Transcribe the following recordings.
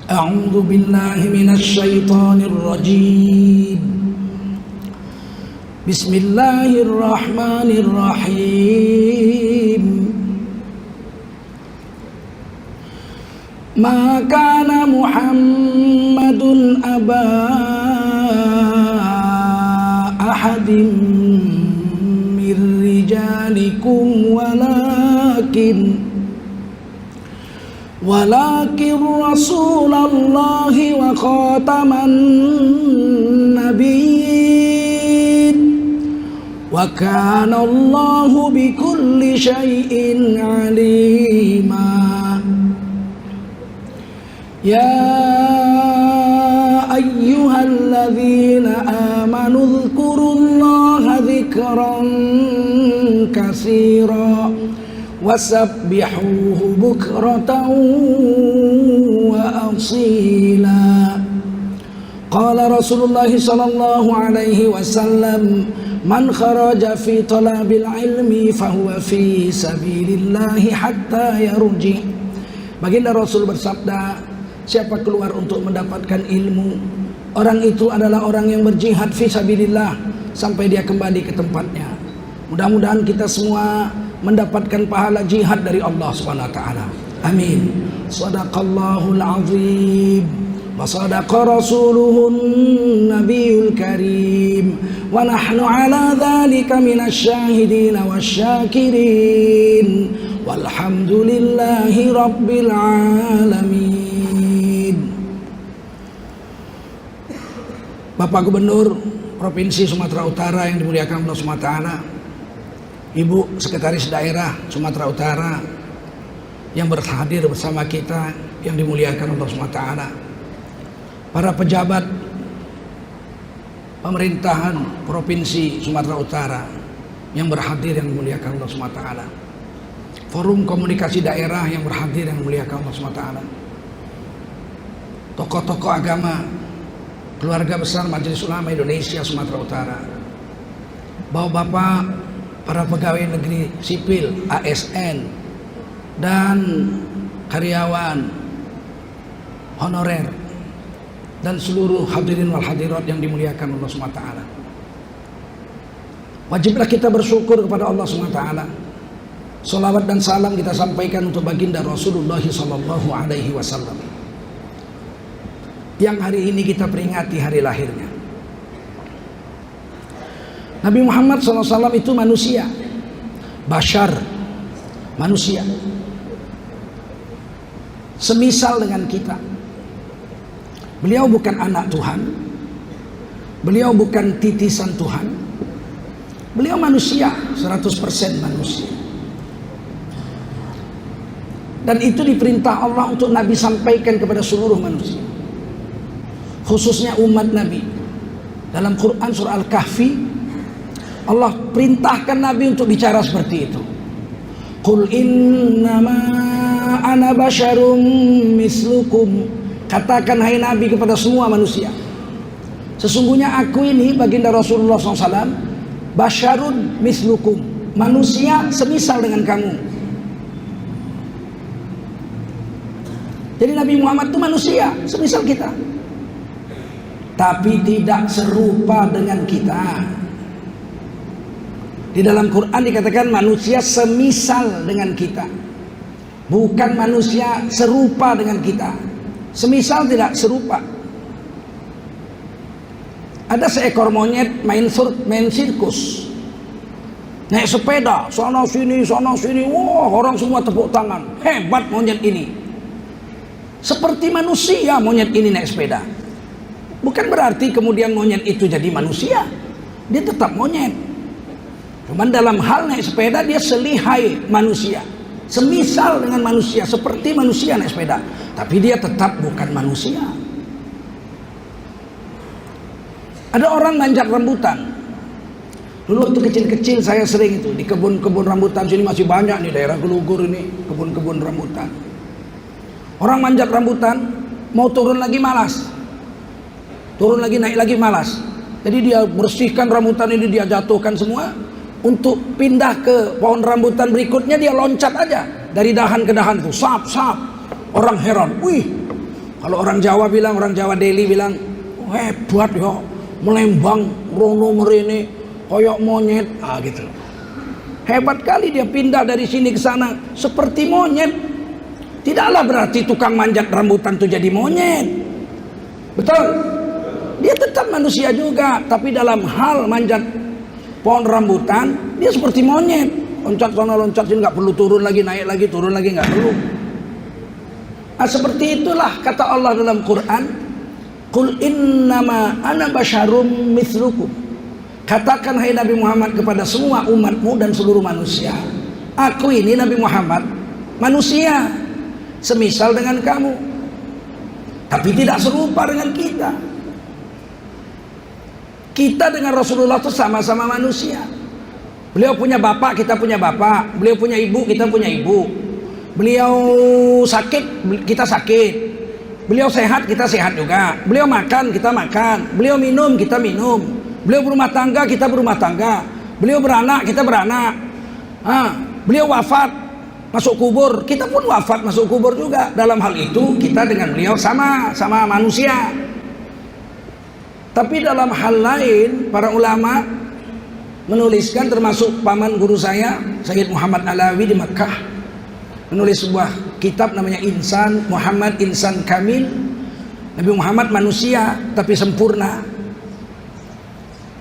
أعوذ بالله من الشيطان الرجيم. بسم الله الرحمن الرحيم. ما كان محمد أبا أحد من رجالكم ولكن رسول الله وخاتم النبيين وكان الله بكل شيء عليما. يا أيها الذين آمنوا اذكروا الله ذكرا كثيرا وسبحوه بكرة وأصيلا. قال رسول الله صلى الله عليه وسلم من خرج في طلب العلم فهو في سبيل الله حتى يرجع. Baginda Rasul bersabda, siapa keluar untuk mendapatkan ilmu, orang itu adalah orang yang berjihad fi sabilillah sampai dia kembali ke tempatnya. Mudah-mudahan kita semua mendapatkan pahala jihad dari Allah Subhanahu wa taala. Amin. Shadaqallahul azim wa sadaqa rasuluhun nabiyul karim wa nahnu ala dzalika minasy syahidin wasyakirin walhamdulillahi rabbil alamin. Bapak Gubernur Provinsi Sumatera Utara yang dimuliakan Allah Subhanahu wa taala, Ibu Sekretaris Daerah Sumatera Utara yang berhadir bersama kita yang dimuliakan Allah SWT, para pejabat pemerintahan Provinsi Sumatera Utara yang berhadir yang dimuliakan Allah SWT, forum komunikasi daerah yang berhadir yang dimuliakan Allah SWT, tokoh-tokoh agama, keluarga besar Majelis Ulama Indonesia Sumatera Utara, bapak-bapak, para pegawai negeri sipil, ASN, dan karyawan honorer, dan seluruh hadirin wal hadirat yang dimuliakan Allah SWT. Wajiblah kita bersyukur kepada Allah SWT. Salawat dan salam kita sampaikan untuk baginda Rasulullah SAW yang hari ini kita peringati hari lahirnya. Nabi Muhammad SAW itu manusia, bashar, manusia, semisal dengan kita. Beliau bukan anak Tuhan, beliau bukan titisan Tuhan, beliau manusia, 100% manusia. Dan itu diperintah Allah untuk Nabi sampaikan kepada seluruh manusia, khususnya umat Nabi. Dalam Quran surah Al-Kahfi, Allah perintahkan Nabi untuk bicara seperti itu. Qul innama ana basyarum mislukum. Katakan hai Nabi kepada semua manusia, sesungguhnya aku ini baginda Rasulullah SAW, basyarun mislukum, manusia semisal dengan kamu. Jadi Nabi Muhammad itu manusia semisal kita, tapi tidak serupa dengan kita. Di dalam Quran dikatakan manusia semisal dengan kita, bukan manusia serupa dengan kita. Semisal tidak serupa. Ada seekor monyet main sirkus, naik sepeda sana sini, wah orang semua tepuk tangan, hebat monyet ini. Seperti manusia monyet ini naik sepeda. Bukan berarti kemudian monyet itu jadi manusia, dia tetap monyet. Cuman dalam hal naik sepeda dia selihai manusia, semisal dengan manusia, seperti manusia naik sepeda, tapi dia tetap bukan manusia. Ada orang manjat rambutan. Dulu waktu kecil-kecil saya sering itu di kebun-kebun rambutan sini, masih banyak nih daerah Gelugur ini kebun-kebun rambutan. Orang manjat rambutan mau turun lagi malas, turun lagi naik lagi malas. Jadi dia bersihkan rambutan ini, dia jatuhkan semua. Untuk pindah ke pohon rambutan berikutnya dia loncat aja dari dahan ke dahan itu, sap. Orang heran, wih, Kalau orang Jawa bilang, orang Jawa Delhi bilang, oh, hebat ya, melembang, rono merene, koyok monyet, gitu. Hebat kali dia pindah dari sini ke sana seperti monyet. Tidaklah berarti tukang manjat rambutan itu jadi monyet. Betul? Dia tetap manusia juga, tapi dalam hal manjat pohon rambutan dia seperti monyet. Loncat sana loncat sini, nggak perlu turun lagi, naik lagi, turun lagi, nggak perlu. Nah, seperti itulah kata Allah dalam Quran, Qul innama ana basyarum mithlukum. Katakan hai Nabi Muhammad kepada semua umatmu dan seluruh manusia, aku ini Nabi Muhammad manusia semisal dengan kamu, tapi tidak serupa dengan kita. Kita dengan Rasulullah itu sama-sama manusia. Beliau punya bapak, kita punya bapak. Beliau punya ibu, kita punya ibu. Beliau sakit, kita sakit. Beliau sehat, kita sehat juga. Beliau makan, kita makan. Beliau minum, kita minum. Beliau berumah tangga, kita berumah tangga. Beliau beranak, kita beranak. Beliau wafat, masuk kubur, kita pun wafat, masuk kubur juga. Dalam hal itu kita dengan beliau sama manusia. Tapi dalam hal lain, para ulama menuliskan, termasuk paman guru saya, Sayyid Muhammad Alawi di Mekah, menulis sebuah kitab namanya Insan Muhammad Insan Kamil. Nabi Muhammad manusia tapi sempurna.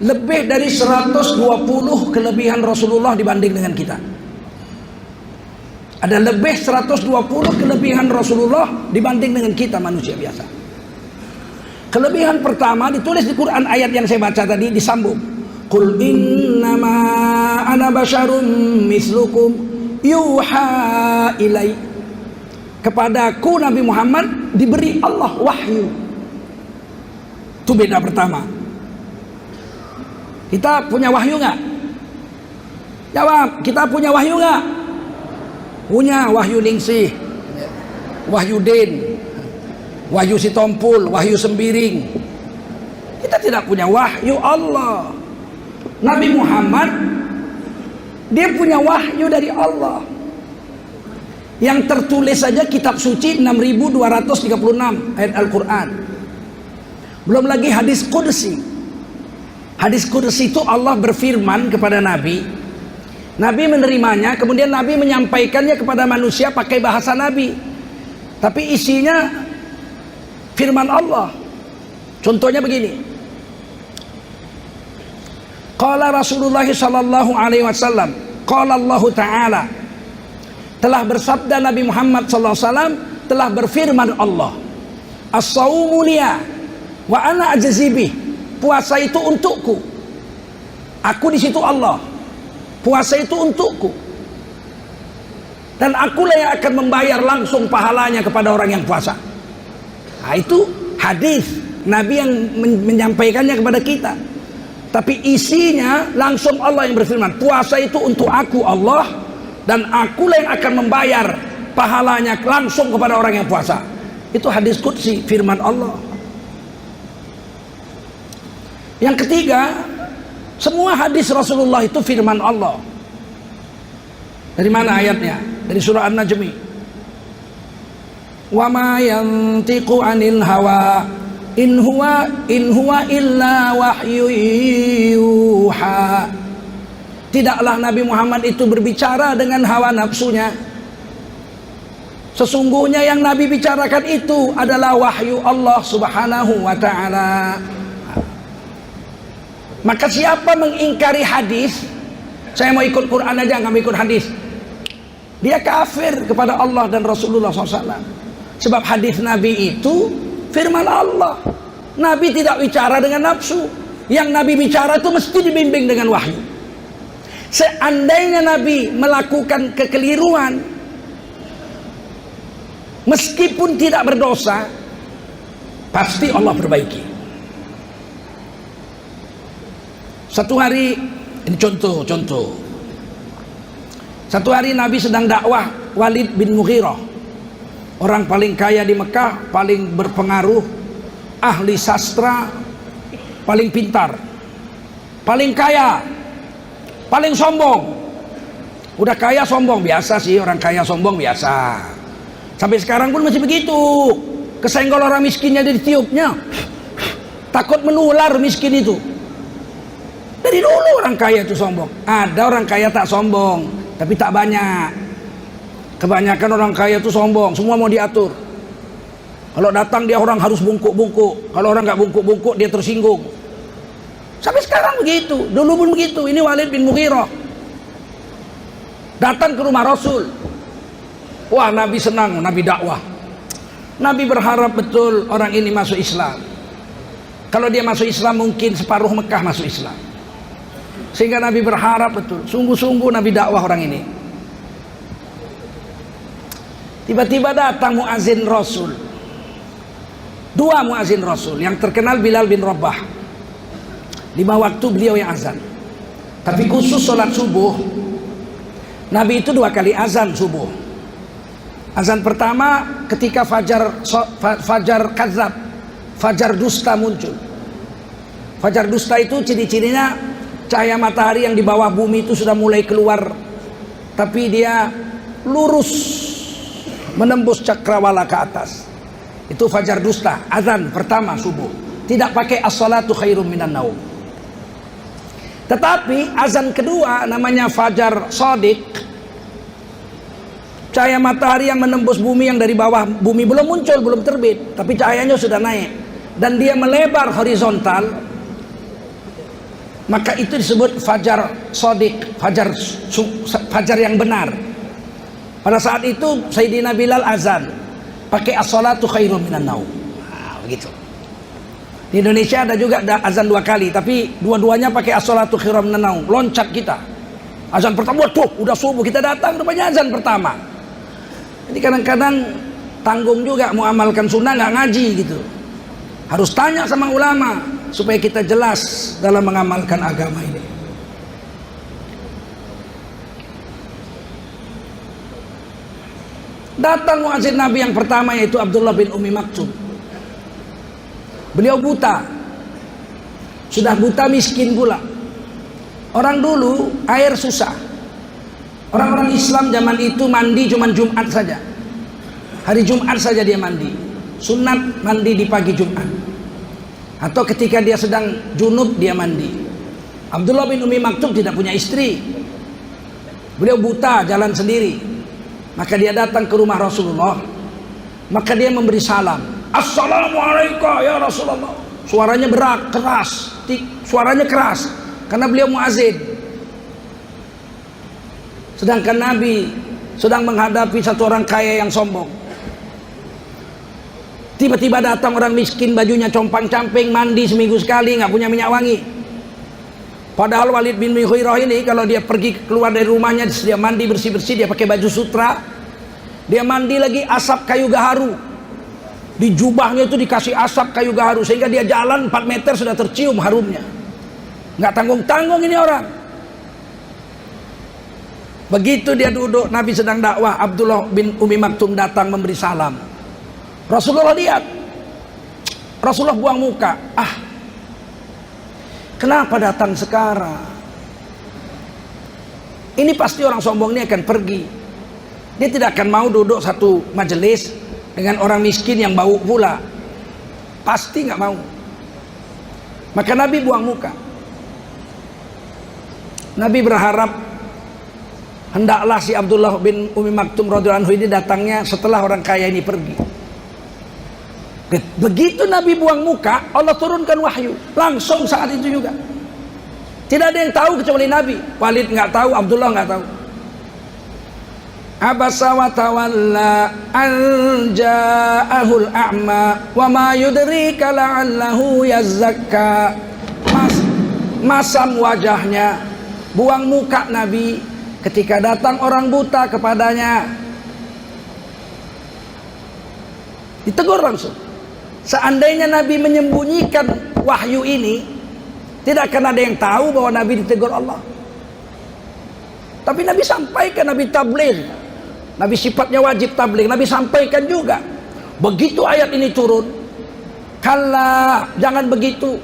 Lebih dari 120 kelebihan Rasulullah dibanding dengan kita. Ada lebih 120 kelebihan Rasulullah dibanding dengan kita manusia biasa. Kelebihan pertama ditulis di Quran, ayat yang saya baca tadi disambung. Qul innama ana basyarum mislukum yuha ilai. Kepadaku Nabi Muhammad diberi Allah wahyu. Itu beda pertama. Kita punya wahyu nggak? Jawab, kita punya wahyu nggak? Punya. Wahyu Ningsih, Wahyu Din, Wahyu Sitompul, Wahyu Sembiring. Kita tidak punya wahyu Allah. Nabi Muhammad dia punya wahyu dari Allah. Yang tertulis saja kitab suci 6236 ayat Al-Quran. Belum lagi hadis qudsi. Hadis qudsi itu Allah berfirman kepada Nabi. Nabi menerimanya, kemudian Nabi menyampaikannya kepada manusia pakai bahasa Nabi. Tapi isinya firman Allah. Contohnya begini. Qala Rasulullah sallallahu alaihi wasallam, qala Allah Ta'ala. Telah bersabda Nabi Muhammad sallallahu alaihi wasallam, telah berfirman Allah, as-saumu liya wa ana ajzi bih. Puasa itu untukku. Aku di situ Allah. Puasa itu untukku. Dan akulah yang akan membayar langsung pahalanya kepada orang yang puasa. Nah, itu hadis Nabi yang menyampaikannya kepada kita. Tapi isinya langsung Allah yang berfirman, puasa itu untuk aku Allah, dan akulah yang akan membayar pahalanya langsung kepada orang yang puasa. Itu hadis qudsi, firman Allah. Yang ketiga, semua hadis Rasulullah itu firman Allah. Dari mana ayatnya? Dari surah An-Najmi. Wa ma yantiqu 'anil hawa in huwa illa wahyu yuha. Tidaklah Nabi Muhammad itu berbicara dengan hawa nafsunya. Sesungguhnya yang Nabi bicarakan itu adalah wahyu Allah Subhanahu wa ta'ala. Maka siapa mengingkari hadis, saya mau ikut Quran aja nggak mau ikut hadis, dia kafir kepada Allah dan Rasulullah SAW. Sebab hadis Nabi itu firman Allah. Nabi tidak bicara dengan nafsu. Yang Nabi bicara itu mesti dibimbing dengan wahyu. Seandainya Nabi melakukan kekeliruan, meskipun tidak berdosa, pasti Allah perbaiki. Satu hari, ini contoh. Satu hari Nabi sedang dakwah Walid bin Mughirah, orang paling kaya di Mekah, paling berpengaruh, ahli sastra, paling pintar, paling kaya, paling sombong. Udah kaya sombong, biasa sih orang kaya sombong biasa. Sampai sekarang pun masih begitu. Kesenggol orang miskinnya jadi tiupnya. Takut menular miskin itu. Dari dulu orang kaya itu sombong. Ada orang kaya tak sombong, tapi tak banyak. Kebanyakan orang kaya itu sombong, semua mau diatur. Kalau datang dia orang harus bungkuk-bungkuk. Kalau orang nggak bungkuk-bungkuk dia tersinggung. Sampai sekarang begitu, dulu pun begitu. Ini Walid bin Mughirah datang ke rumah Rasul. Wah, Nabi senang, Nabi dakwah. Nabi berharap betul orang ini masuk Islam. Kalau dia masuk Islam mungkin separuh Mekah masuk Islam. Sehingga Nabi berharap betul, sungguh-sungguh Nabi dakwah orang ini. Tiba-tiba datang muazin Rasul. Dua muazin Rasul, yang terkenal Bilal bin Rabah. 5 waktu beliau yang azan. Tapi khusus sholat subuh, Nabi itu 2 kali azan subuh. Azan pertama ketika fajar kadzab, fajar dusta muncul. Fajar dusta itu ciri-cirinya cahaya matahari yang di bawah bumi itu sudah mulai keluar, tapi dia lurus menembus cakrawala ke atas. Itu fajar dusta, azan pertama subuh. Tidak pakai as-salatu khairum minan naum. Tetapi azan kedua namanya fajar shadiq. Cahaya matahari yang menembus bumi yang dari bawah bumi belum muncul, belum terbit, tapi cahayanya sudah naik dan dia melebar horizontal. Maka itu disebut fajar shadiq, fajar yang benar. Pada saat itu Sayyidina Bilal azan pakai as-salatu khairum minan naum. Begitu. Di Indonesia ada juga azan 2 kali, tapi dua-duanya pakai as-salatu khairum minan naum. Loncat kita. Azan pertama, waduh, udah subuh kita datang, rupanya azan pertama. Jadi kadang-kadang tanggung juga mau amalkan sunnah nggak ngaji gitu. Harus tanya sama ulama supaya kita jelas dalam mengamalkan agama ini. Datang muazin Nabi yang pertama yaitu Abdullah bin Ummi Maktum. Beliau buta. Sudah buta miskin pula. Orang dulu air susah. Orang-orang Islam zaman itu mandi cuma Jumat saja. Hari Jumat saja dia mandi. Sunat mandi di pagi Jumat. Atau ketika dia sedang junub dia mandi. Abdullah bin Ummi Maktum tidak punya istri. Beliau buta, jalan sendiri. Maka dia datang ke rumah Rasulullah. Maka dia memberi salam. Assalamualaikum ya Rasulullah. Suaranya berat, keras. Suaranya keras karena beliau muazin. Sedangkan Nabi sedang menghadapi satu orang kaya yang sombong. Tiba-tiba datang orang miskin, bajunya compang-camping, mandi seminggu sekali, nggak punya minyak wangi. Padahal Walid bin Mughirah ini kalau dia pergi keluar dari rumahnya, dia mandi bersih-bersih, dia pakai baju sutra, dia mandi lagi asap kayu gaharu. Di jubahnya itu dikasih asap kayu gaharu sehingga dia jalan 4 meter sudah tercium harumnya. Nggak tanggung-tanggung ini orang. Begitu dia duduk, Nabi sedang dakwah, Abdullah bin Ummi Maktum datang memberi salam. Rasulullah lihat, Rasulullah buang muka. Kenapa datang sekarang? Ini pasti orang sombong ini akan pergi. Dia tidak akan mau duduk satu majelis dengan orang miskin yang bau pula. Pasti nggak mau. Maka Nabi buang muka. Nabi berharap hendaklah si Abdullah bin Ummi Maktum radhiyallahu anhu ini datangnya setelah orang kaya ini pergi. Begitu Nabi buang muka, Allah turunkan wahyu langsung saat itu juga. Tidak ada yang tahu kecuali Nabi. Walid nggak tahu, Abdullah nggak tahu. Abasa wa tawalla an ja'ahul a'ma wa ma yudrika la'allahu yazzakka. Masam wajahnya, buang muka Nabi ketika datang orang buta kepadanya. Ditegur langsung. Seandainya Nabi menyembunyikan wahyu ini, tidak akan ada yang tahu bahwa Nabi ditegur Allah. Tapi Nabi sampaikan, Nabi tabligh. Nabi sifatnya wajib tabligh, Nabi sampaikan juga. Begitu ayat ini turun, kalla, jangan begitu.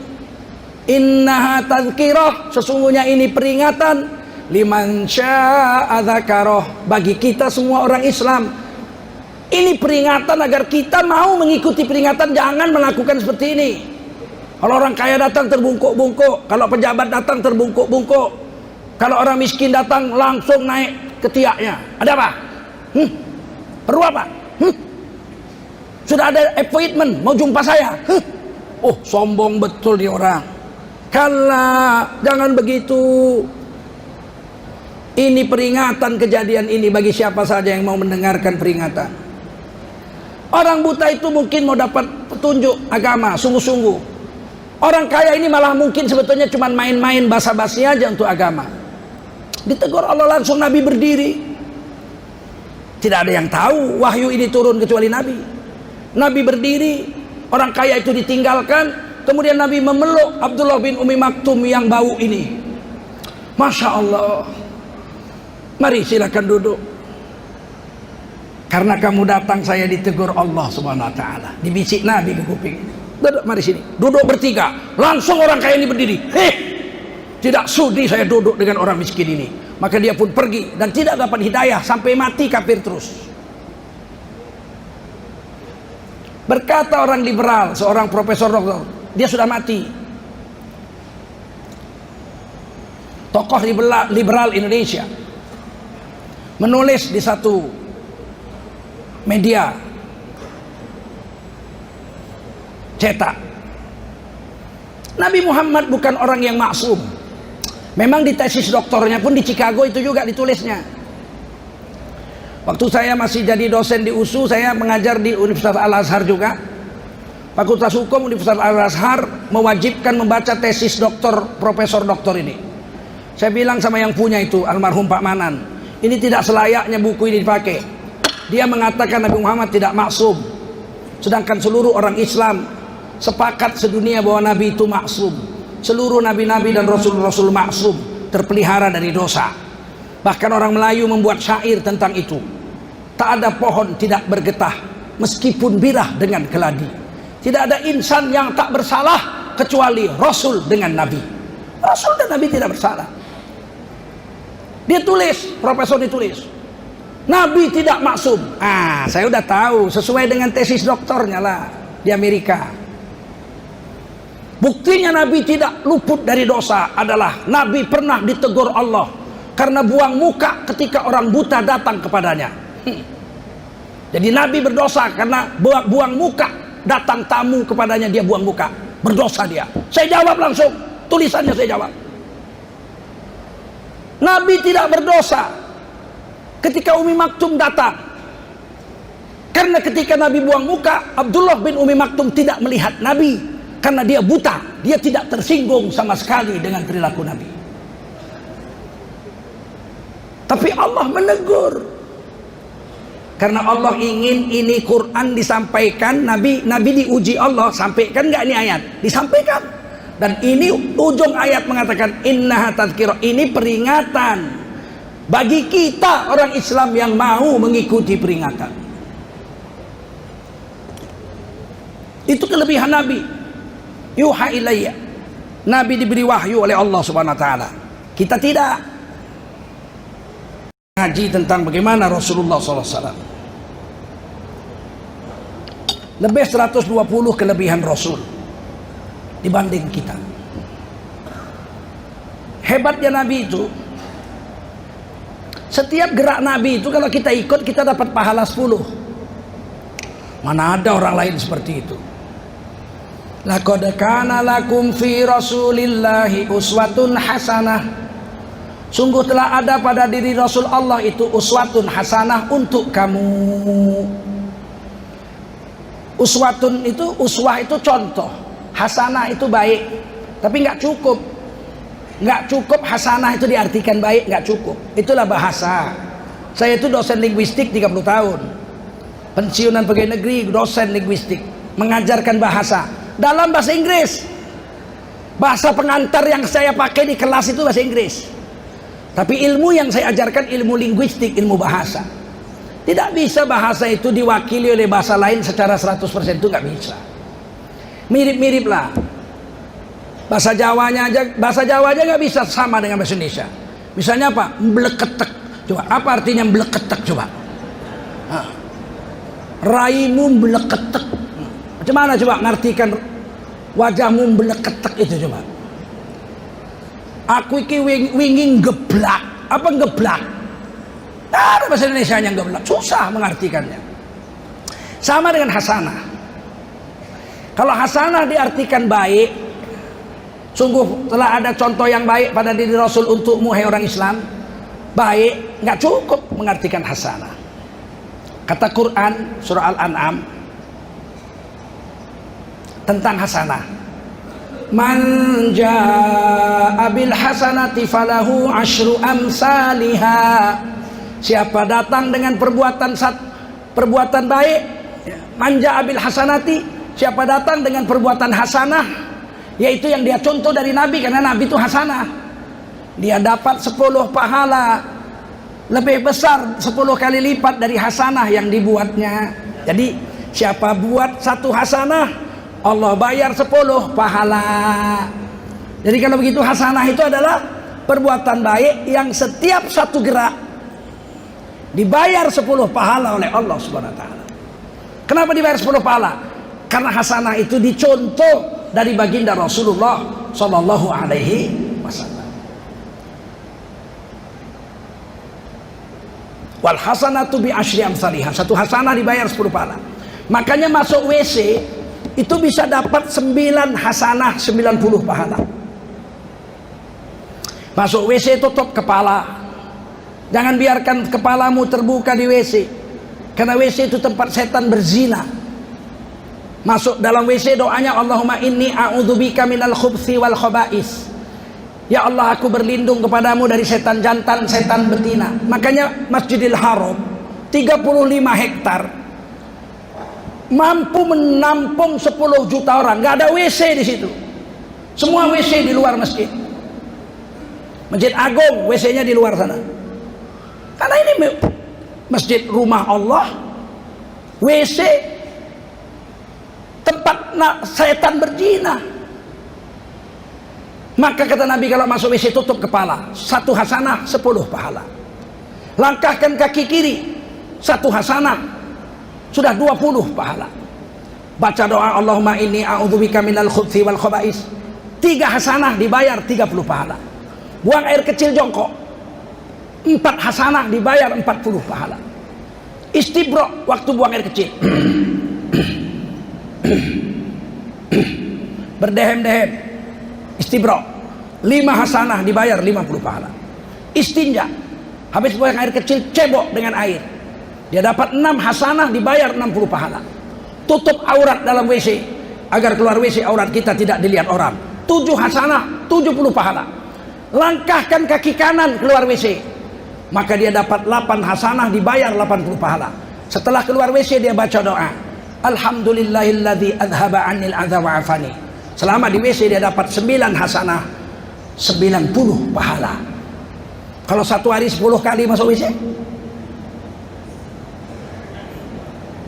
Innaha tadhkirah, sesungguhnya ini peringatan liman syaa'a dzakarah, bagi kita semua orang Islam. Ini peringatan agar kita mau mengikuti peringatan, jangan melakukan seperti ini. Kalau orang kaya datang terbungkuk-bungkuk, kalau pejabat datang terbungkuk-bungkuk, kalau orang miskin datang langsung naik ketiaknya. Ada apa? Perlu apa? Sudah ada appointment, mau jumpa saya. Oh, sombong betul dia orang. Kala, jangan begitu. Ini peringatan, kejadian ini bagi siapa saja yang mau mendengarkan peringatan. Orang buta itu mungkin mau dapat petunjuk agama sungguh-sungguh. Orang kaya ini malah mungkin sebetulnya cuma main-main basa-basi aja untuk agama. Ditegur Allah langsung, Nabi berdiri. Tidak ada yang tahu wahyu ini turun kecuali Nabi. Nabi berdiri, orang kaya itu ditinggalkan. Kemudian Nabi memeluk Abdullah bin Umi Maktum yang bau ini. Masya Allah. Mari silakan duduk. Karena kamu datang saya ditegur Allah Subhanahu wa taala. Dibisik Nabi ke kuping. Duduk, mari sini. Duduk bertiga. Langsung orang kaya ini berdiri. Tidak sudi saya duduk dengan orang miskin ini. Maka dia pun pergi dan tidak dapat hidayah sampai mati kafir terus. Berkata orang liberal, seorang profesor doktor, dia sudah mati. Tokoh liberal Indonesia menulis di satu media cetak, Nabi Muhammad bukan orang yang maksum. Memang di tesis doktornya pun di Chicago itu juga ditulisnya. Waktu saya masih jadi dosen di USU, saya mengajar di Universitas Al-Azhar juga. Fakultas Hukum Universitas Al-Azhar mewajibkan membaca tesis doktor, profesor doktor ini. Saya bilang sama yang punya itu, almarhum Pak Manan, ini tidak selayaknya buku ini dipakai. Dia mengatakan Nabi Muhammad tidak maksum, sedangkan seluruh orang Islam sepakat sedunia bahwa Nabi itu maksum. Seluruh nabi-nabi dan rasul-rasul maksum, terpelihara dari dosa. Bahkan orang Melayu membuat syair tentang itu. Tak ada pohon tidak bergetah meskipun birah dengan keladi. Tidak ada insan yang tak bersalah kecuali rasul dengan nabi. Rasul dan nabi tidak bersalah. Dia tulis, profesor ditulis, Nabi tidak maksum. Saya udah tahu, sesuai dengan tesis doktornya lah di Amerika. Buktinya Nabi tidak luput dari dosa adalah Nabi pernah ditegur Allah karena buang muka ketika orang buta datang kepadanya. Jadi Nabi berdosa karena buang muka, datang tamu kepadanya dia buang muka, berdosa dia. Saya jawab langsung, tulisannya saya jawab. Nabi tidak berdosa ketika Umi Maktum datang, karena ketika Nabi buang muka, Abdullah bin Umi Maktum tidak melihat Nabi karena dia buta, dia tidak tersinggung sama sekali dengan perilaku Nabi. Tapi Allah menegur karena Allah ingin ini Quran disampaikan. Nabi diuji Allah, sampaikan nggak ini ayat? Disampaikan. Dan ini ujung ayat mengatakan innaha tadzkirah, ini peringatan bagi kita orang Islam yang mau mengikuti peringatan. Itu kelebihan Nabi. Yuha ilayya, Nabi diberi wahyu oleh Allah Subhanahu wa taala. Kita tidak. Ngaji tentang bagaimana Rasulullah SAW. Lebih 120 kelebihan Rasul dibanding kita. Hebatnya Nabi itu, setiap gerak Nabi itu kalau kita ikut kita dapat pahala 10. Mana ada orang lain seperti itu. Laqad kana lakum fi Rasulillahi uswatun hasanah. Sungguh telah ada pada diri Rasul Allah itu uswatun hasanah untuk kamu. Uswatun itu, uswah itu contoh, hasanah itu baik. Tapi nggak cukup. Nggak cukup hasanah itu diartikan baik, nggak cukup. Itulah bahasa. Saya itu dosen linguistik 30 tahun. Pensiunan pegawai negeri, dosen linguistik, mengajarkan bahasa dalam bahasa Inggris. Bahasa pengantar yang saya pakai di kelas itu bahasa Inggris. Tapi ilmu yang saya ajarkan ilmu linguistik, ilmu bahasa. Tidak bisa bahasa itu diwakili oleh bahasa lain secara 100%, itu nggak bisa. Mirip-mirip lah. Bahasa Jawanya aja nggak bisa sama dengan bahasa Indonesia. Misalnya apa? Mbleketek. Coba apa artinya mbleketek coba? raimu beleketek. Macam mana coba ngartikan wajahmu beleketek itu coba? Aku iki wingin geblak. Apa geblak? Ada bahasa Indonesia yang geblak, susah mengartikannya. Sama dengan hasanah. Kalau hasanah diartikan baik, sungguh telah ada contoh yang baik pada diri Rasul untukmu, hai orang Islam. Baik, nggak cukup mengartikan hasanah. Kata Quran surah Al-An'am tentang hasanah, man jaa'a bil hasanati falahu asyru amsalihha. Siapa datang dengan perbuatan baik, man jaa'a bil hasanati, siapa datang dengan perbuatan hasanah, yaitu yang dia contoh dari Nabi, karena Nabi itu hasanah, dia dapat 10 pahala, lebih besar 10 kali lipat dari hasanah yang dibuatnya. Jadi siapa buat 1 hasanah, Allah bayar 10 pahala. Jadi kalau begitu hasanah itu adalah perbuatan baik yang setiap 1 gerak dibayar 10 pahala oleh Allah Subhanahu wa taala. Kenapa dibayar 10 pahala? Karena hasanah itu dicontoh dari baginda Rasulullah sallallahu alaihi wasallam. Wal hasanatu bi asyri amsalihha. 1 hasanah dibayar 10 pahala. Makanya masuk WC itu bisa dapat 9 hasanah 90 pahala. Masuk WC tutup kepala. Jangan biarkan kepalamu terbuka di WC. Karena WC itu tempat setan berzina. Masuk dalam WC doanya, Allahumma inni a'udzubika minal khubthi wal khaba'is. Ya Allah, aku berlindung kepadamu dari setan jantan, setan betina. Makanya Masjidil Haram 35 hektar mampu menampung 10 juta orang. Nggak ada WC di situ. Semua WC di luar masjid. Masjid Agung WC-nya di luar sana. Karena ini masjid rumah Allah, WC tempat setan berzina. Maka kata Nabi, kalau masuk WC tutup kepala, 1 hasanah 10 pahala. Langkahkan kaki kiri, 1 hasanah sudah 20 pahala. Baca doa Allahumma inni a'udzubika minal khubthi wal khaba'is, 3 hasanah dibayar 30 pahala. Buang air kecil jongkok, 4 hasanah dibayar 40 pahala. Istibrok waktu buang air kecil, berdehem-dehem, istibro 5 hasanah dibayar 50 pahala. Istinja, habis buang air kecil cebok dengan air, dia dapat 6 hasanah dibayar 60 pahala. Tutup aurat dalam WC agar keluar WC aurat kita tidak dilihat orang, 7 hasanah 70 pahala. Langkahkan kaki kanan keluar WC, maka dia dapat 8 hasanah dibayar 80 pahala. Setelah keluar WC dia baca doa, alhamdulillahilladzi adhaba 'anil adza wa 'afani. Selama di WC dia dapat 9 hasanah 90 pahala. Kalau 1 hari 10 kali masuk WC,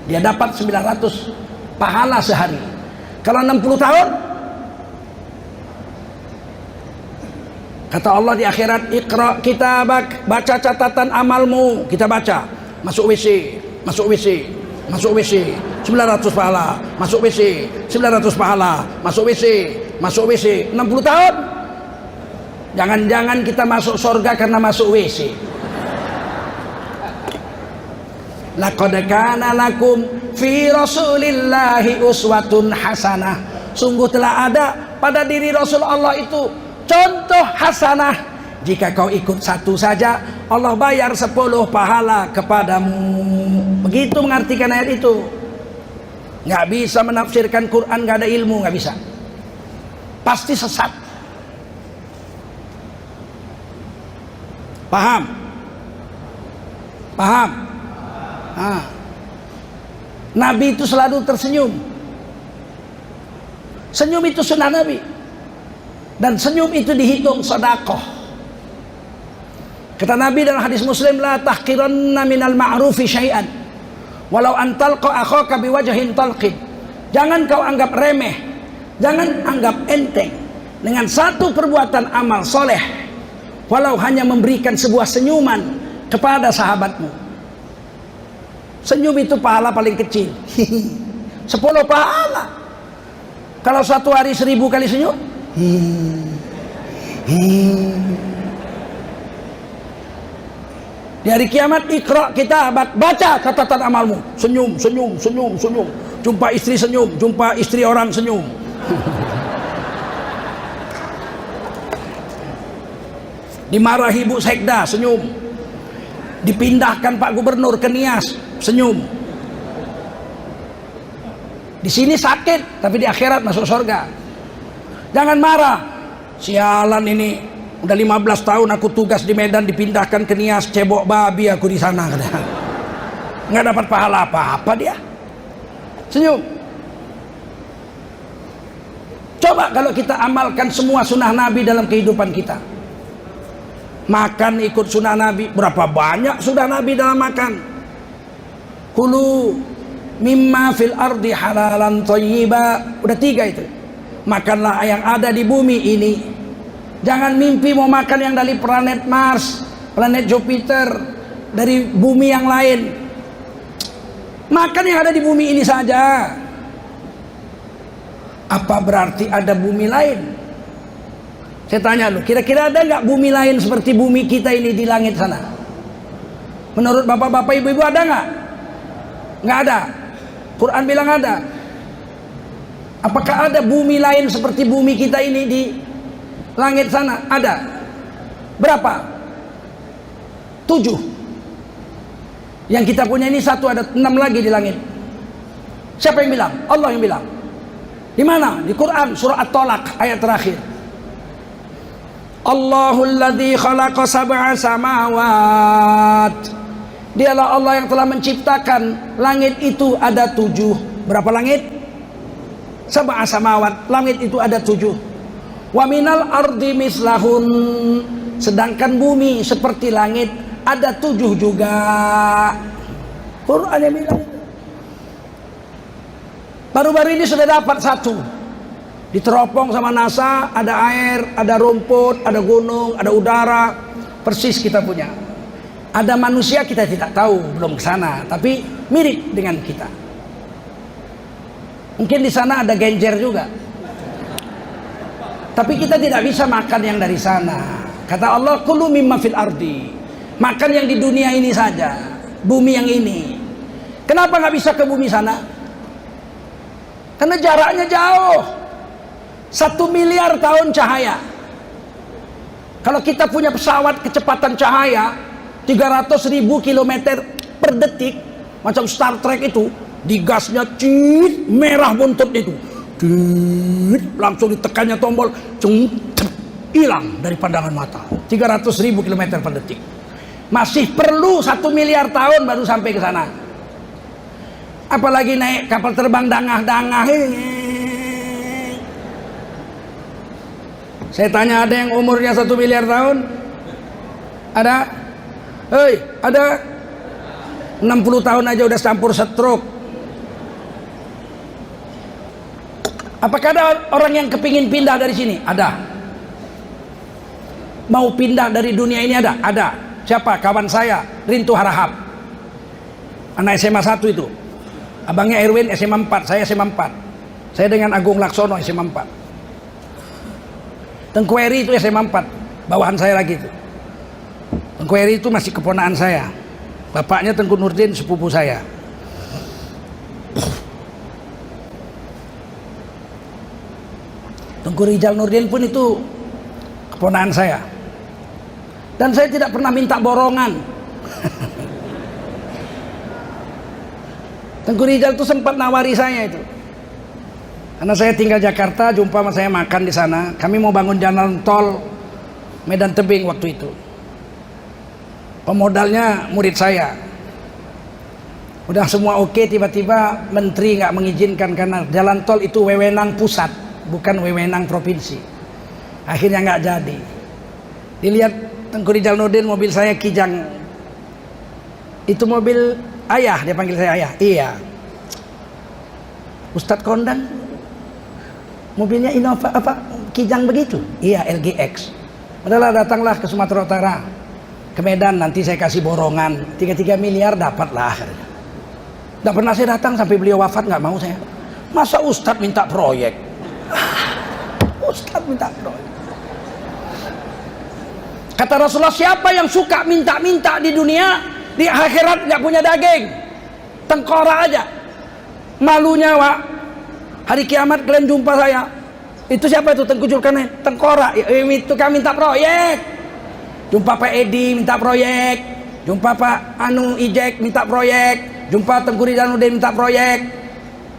dia dapat 900 pahala sehari. Kalau 60 tahun, kata Allah di akhirat, Iqra kitabak, baca catatan amalmu. Kita baca, masuk WC, masuk WC, masuk WC, 900 pahala, masuk WC, 900 pahala, masuk WC, masuk WC, 60 tahun. Jangan-jangan kita masuk surga karena masuk WC. Laqad kana lakum fi rasulillahi uswatun hasanah. Sungguh telah ada pada diri Rasul Allah itu contoh hasanah. Jika kau ikut 1 saja, Allah bayar 10 pahala kepadamu. Begitu mengartikan ayat itu. Nggak bisa menafsirkan Quran, nggak ada ilmu, nggak bisa. Pasti sesat. Paham? Paham? Nabi itu selalu tersenyum. Senyum itu sunnah Nabi. Dan senyum itu dihitung sedekah. Kata Nabi dalam hadis Muslim, la tahqiranna minal ma'rufi syai'an walau an talqa akhaka biwajhin talqin. Jangan kau anggap remeh, jangan anggap enteng dengan 1 perbuatan amal soleh, walau hanya memberikan sebuah senyuman kepada sahabatmu. Senyum itu pahala paling kecil. 10 pahala. Kalau satu hari 1000 kali senyum. Di hari kiamat, Iqra kitabat, baca catatan amalmu. Senyum, senyum, senyum, senyum. Jumpa istri senyum, jumpa istri orang senyum. Dimarahi Bu Sekda, senyum. Dipindahkan Pak Gubernur ke Nias, senyum. Di sini sakit, tapi di akhirat masuk surga. Jangan marah. Sialan ini. Udah 15 tahun aku tugas di Medan, dipindahkan ke Nias, cebok babi aku di sana. Nggak dapat pahala apa-apa dia. Senyum. Coba kalau kita amalkan semua sunnah Nabi dalam kehidupan kita. Makan ikut sunnah Nabi. Berapa banyak sunnah Nabi dalam makan? Kulu mimma fil ardi halalan thayyiba. Udah 3 itu. Makanlah yang ada di bumi ini. Jangan mimpi mau makan yang dari planet Mars, planet Jupiter, dari bumi yang lain. Makan yang ada di bumi ini saja. Apa berarti ada bumi lain? Saya tanya lu, kira-kira ada nggak bumi lain seperti bumi kita ini di langit sana? Menurut bapak-bapak, ibu-ibu ada nggak? Nggak ada. Quran bilang ada. Apakah ada bumi lain seperti bumi kita ini di langit sana? Ada. Berapa? 7. Yang kita punya ini 1, ada 6 lagi di langit. Siapa yang bilang? Allah yang bilang. Di mana? Di Quran surah At-Tolak ayat terakhir. Allahul ladzi khalaqa sab'a samawat. Dialah Allah yang telah menciptakan langit itu ada 7. Berapa langit? Sab'a samawat. Langit itu ada 7. Wa minal ardi mislahun. Sedangkan bumi seperti langit ada 7 juga. Quran yang bilang. Baru-baru ini sudah dapat 1. Diteropong sama NASA, ada air, ada rumput, ada gunung, ada udara. Persis kita punya. Ada manusia kita tidak tahu, belum ke sana, tapi mirip dengan kita. Mungkin di sana ada genjer juga. Tapi kita tidak bisa makan yang dari sana. Kata Allah, kulu mimma fil ardi. Makan yang di dunia ini saja, bumi yang ini. Kenapa nggak bisa ke bumi sana? Karena jaraknya jauh. 1 miliar tahun cahaya. Kalau kita punya pesawat kecepatan cahaya 300.000 km per detik, macam Star Trek itu, digasnya cit, merah buntut itu, cit, langsung ditekannya tombol, hilang dari pandangan mata. 300.000 km per detik. Masih perlu 1 miliar tahun baru sampai ke sana. Apalagi naik kapal terbang dangah-dangah. Saya tanya, ada yang umurnya 1 miliar tahun? Ada? Hei, ada? 60 tahun aja udah campur stroke. Apakah ada orang yang kepingin pindah dari sini? Ada. Mau pindah dari dunia ini? Ada? Ada. Siapa? Kawan saya, Rintu Harahap, anak SMA 1 itu. Abangnya Erwin SMA 4, saya SMA 4. Saya dengan Agung Laksono SMA 4. Tengku Eri itu SMA 4, bawahan saya lagi itu. Tengku Eri itu masih keponaan saya. Bapaknya Tengku Nurdin, sepupu saya. Tengku Rijal Nurdin pun itu keponaan saya. Dan saya tidak pernah minta borongan. Tengku Rijal itu sempat nawari saya itu. Karena saya tinggal Jakarta, jumpa sama saya makan di sana. Kami mau bangun jalan tol Medan Tebing waktu itu. Pemodalnya murid saya. Udah semua oke, tiba-tiba menteri nggak mengizinkan karena jalan tol itu wewenang pusat, bukan wewenang provinsi. Akhirnya nggak jadi. Dilihat Tengku Rijal Nurdin, mobil saya Kijang. Itu mobil ayah, dia panggil saya ayah. Iya. Ustadz Kondang, mobilnya Innova apa Kijang begitu? Iya, LGX. Adalah datanglah ke Sumatera Utara, ke Medan, nanti saya kasih borongan 3 miliar dapatlah. Nggak pernah saya datang sampai beliau wafat, nggak mau saya. Masa Ustadz minta proyek? Ustadz minta proyek. Kata Rasulullah, siapa yang suka minta-minta di dunia, di akhirat nggak punya daging, tengkorak aja. Malunya, Wak. Hari kiamat kalian jumpa saya. Itu siapa itu? Tengku Zulkarnain, tengkorak. Itu kan minta proyek. Jumpa Pak Edi minta proyek. Jumpa Pak Ijek minta proyek. Jumpa Tengku Ridhanuddin minta proyek.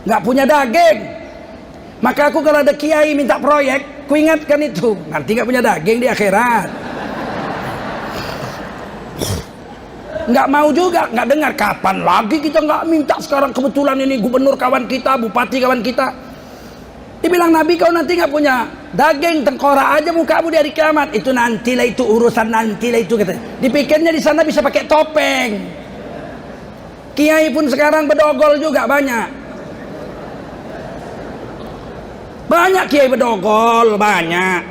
Nggak punya daging. Maka aku kalau ada kiai minta proyek, ku ingatkan itu. Nanti nggak punya daging di akhirat. Nggak mau juga, nggak dengar. Kapan lagi kita nggak minta? Sekarang kebetulan ini gubernur kawan kita, bupati kawan kita. Dibilang Nabi, kau nanti nggak punya daging, tengkorak aja mukamu di hari kiamat. Itu nantilah, itu urusan nantilah itu, katanya. Dipikirnya di sana bisa pakai topeng. Kiai pun sekarang bedogol juga banyak. Banyak kiai bedogol, banyak.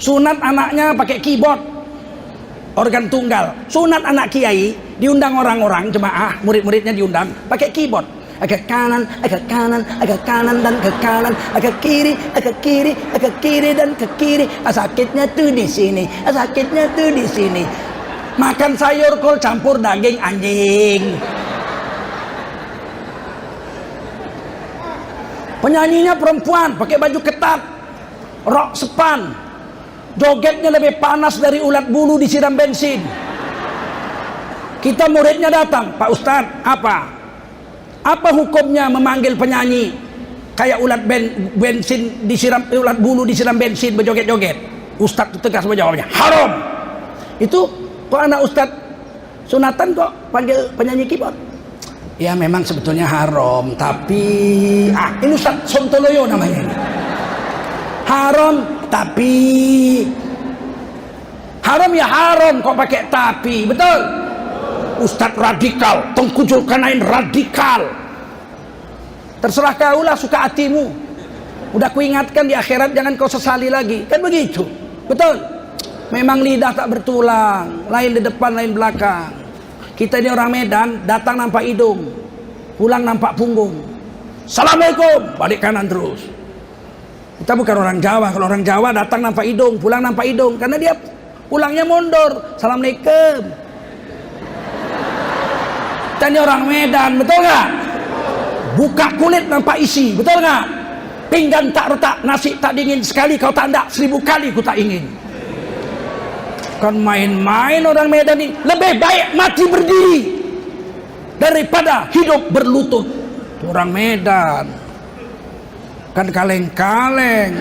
Sunat anaknya pakai keyboard, organ tunggal. Sunat anak kiai, diundang orang-orang jemaah, murid-muridnya diundang pakai keyboard. Agak kanan, agak kanan, agak kanan dan ke kanan, agak kiri, agak kiri, agak kiri dan ke kiri. Sakitnya tuh di sini, sakitnya tuh di sini. Makan sayur kol campur daging anjing. Penyanyinya perempuan, pakai baju ketat, rok sepan. Jogetnya lebih panas dari ulat bulu disiram bensin. Kita muridnya datang, Pak Ustadz, apa hukumnya memanggil penyanyi kayak ulat bensin disiram, ulat bulu disiram bensin berjoget-joget? Ustadz tegas menjawabnya, haram. Itu kok anak Ustadz sunatan kok panggil penyanyi keyboard? Ya memang sebetulnya haram, tapi ini Ustadz Sontoloyo namanya. Haram tapi, haram ya haram, kok pakai tapi, betul? Ustadz radikal, Tengku Zulkarnain radikal. Terserah kau lah, suka hatimu. Udah kuingatkan di akhirat jangan kau sesali lagi, kan begitu, betul? Memang lidah tak bertulang, lain di depan lain belakang. Kita ini orang Medan, datang nampak hidung, pulang nampak punggung. Assalamualaikum, balik kanan terus. Kita bukan orang Jawa. Kalau orang Jawa datang nampak hidung, pulang nampak hidung, karena dia pulangnya mundur. Assalamualaikum. Kita ini orang Medan, betul nggak? Buka kulit nampak isi, betul nggak? Pinggan tak retak, nasi tak dingin, sekali kau tak ndak, 1000 kali ku tak ingin. Kan main-main orang Medan ini. Lebih baik mati berdiri daripada hidup berlutut. Orang Medan kan kaleng-kaleng.